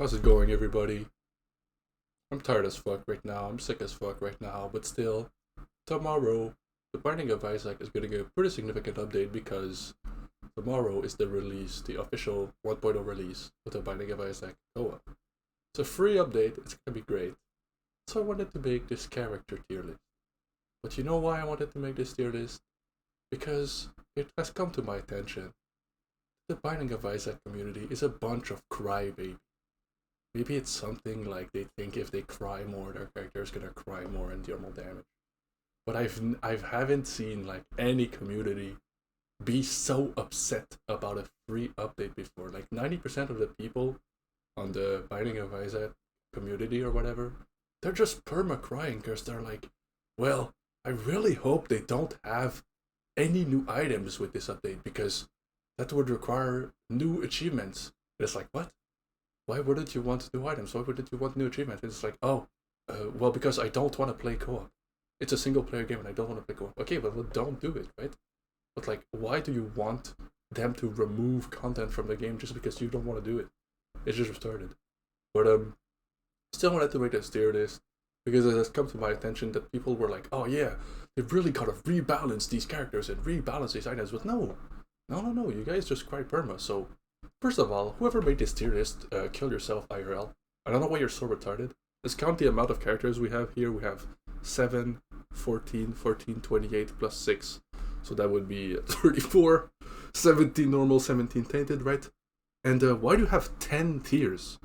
How's it going, everybody? I'm tired as fuck right now. I'm sick as fuck right now, but still, tomorrow, the Binding of Isaac is getting a pretty significant update because tomorrow is the official 1.0 release of the Binding of Isaac co-op. It's a free update, it's gonna be great. So I wanted to make this character tier list. But you know why I wanted to make this tier list? Because it has come to my attention. The Binding of Isaac community is a bunch of crybabies. Maybe it's something like they think if they cry more, their character is gonna cry more and deal more damage. But I haven't seen like any community be so upset about a free update before. Like 90% of the people on the Binding of Isaac community or whatever, they're just perma crying because they're like, well, I really hope they don't have any new items with this update because that would require new achievements. And it's like, what? Why wouldn't you want new items? Why wouldn't you want new achievements? It's like, well, because I don't want to play co-op. It's a single player game and I don't want to play co-op. Okay, but well, don't do it, right? But like, why do you want them to remove content from the game just because you don't want to do it? It's just retarded. But still wanted to make this tier list because it has come to my attention that people were like, oh yeah, they've really got to rebalance these characters and rebalance these items. But no, you guys just cry perma. So first of all, whoever made this tier list, kill yourself IRL. I don't know why you're so retarded. Let's count the amount of characters we have here. We have 7, 14, 14, 28 plus 6. So that would be 34, 17 normal, 17 tainted, right? And why do you have 10 tiers?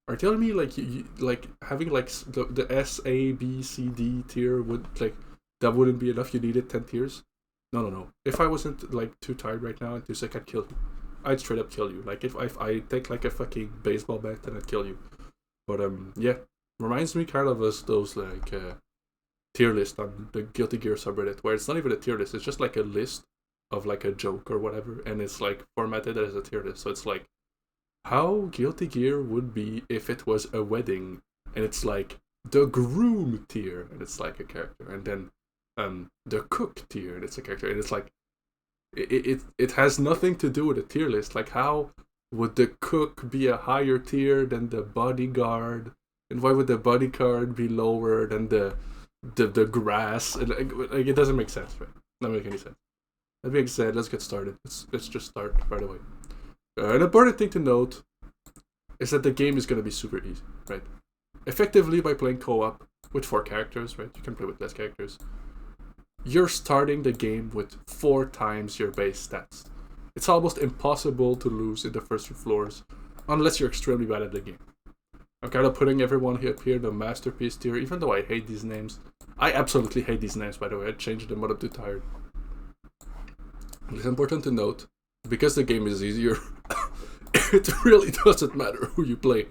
Are you telling me like you like having like the S, A, B, C, D tier would like that wouldn't be enough? You needed 10 tiers? No. If I wasn't like too tired right now and too sick, I'd kill you. I'd straight up kill you. Like if I take like a fucking baseball bat, then I'd kill you. But yeah, reminds me kind of as those like tier list on the Guilty Gear subreddit, where it's not even a tier list. It's just like a list of like a joke or whatever, and it's like formatted as a tier list. So it's like how Guilty Gear would be if it was a wedding, and it's like the groom tier, and it's like a character, and then the cook tier, and it's a character, and it's like. It has nothing to do with a tier list. Like, how would the cook be a higher tier than the bodyguard? And why would the bodyguard be lower than the grass? And like it doesn't make sense, right? Doesn't make any sense. That being said, let's get started. Let's just start right away. An important thing to note is that the game is going to be super easy, right? Effectively, by playing co-op with 4 characters, right? You can play with less characters. You're starting the game with 4 times your base stats. It's almost impossible to lose in the first few floors, unless you're extremely bad at the game. I'm kind of putting everyone up here in the masterpiece tier, even though I hate these names. I absolutely hate these names, by the way. I changed them, but I'm too tired. It's important to note, because the game is easier, it really doesn't matter who you play.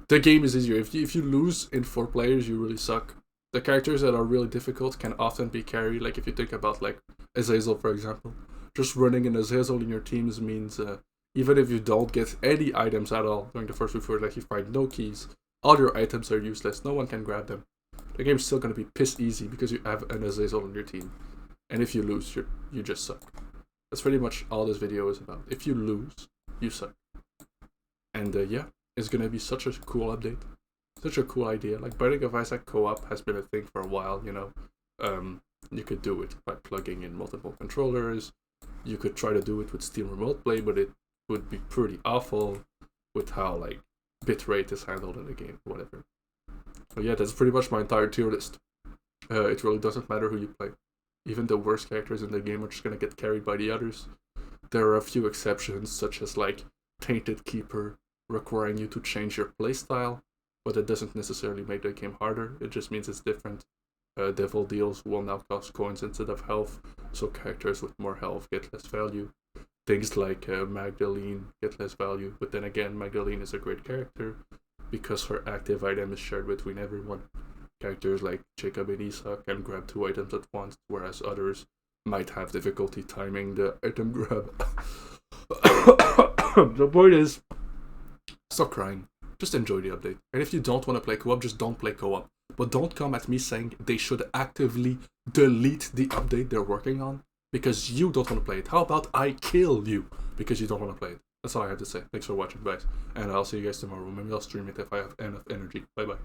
The game is easier. If you lose in 4 players, you really suck. The characters that are really difficult can often be carried. Like if you think about like Azazel, for example, just running an Azazel in your teams means even if you don't get any items at all during the first few floors, like you find no keys, all your items are useless. No one can grab them. The game's still gonna be piss easy because you have an Azazel on your team, and if you lose, you just suck. That's pretty much all this video is about. If you lose, you suck. And yeah, it's gonna be such a cool update. Such a cool idea. Like Binding of Isaac co-op has been a thing for a while, you know. You could do it by plugging in multiple controllers. You could try to do it with Steam Remote Play, but it would be pretty awful with how like bitrate is handled in the game, whatever. But yeah, that's pretty much my entire tier list. It really doesn't matter who you play. Even the worst characters in the game are just gonna get carried by the others. There are a few exceptions, such as like Tainted Keeper, requiring you to change your playstyle. But it doesn't necessarily make the game harder, it just means it's different. Devil Deals will now cost coins instead of health, so characters with more health get less value. Things like Magdalene get less value, but then again, Magdalene is a great character because her active item is shared between everyone. Characters like Jacob and Esau can grab 2 items at once, whereas others might have difficulty timing the item grab. The point is, stop crying. Just enjoy the update. And if you don't want to play co-op, just don't play co-op. But don't come at me saying they should actively delete the update they're working on because you don't want to play it. How about I kill you because you don't want to play it? That's all I have to say. Thanks for watching, guys. And I'll see you guys tomorrow. Maybe I'll stream it if I have enough energy. Bye bye.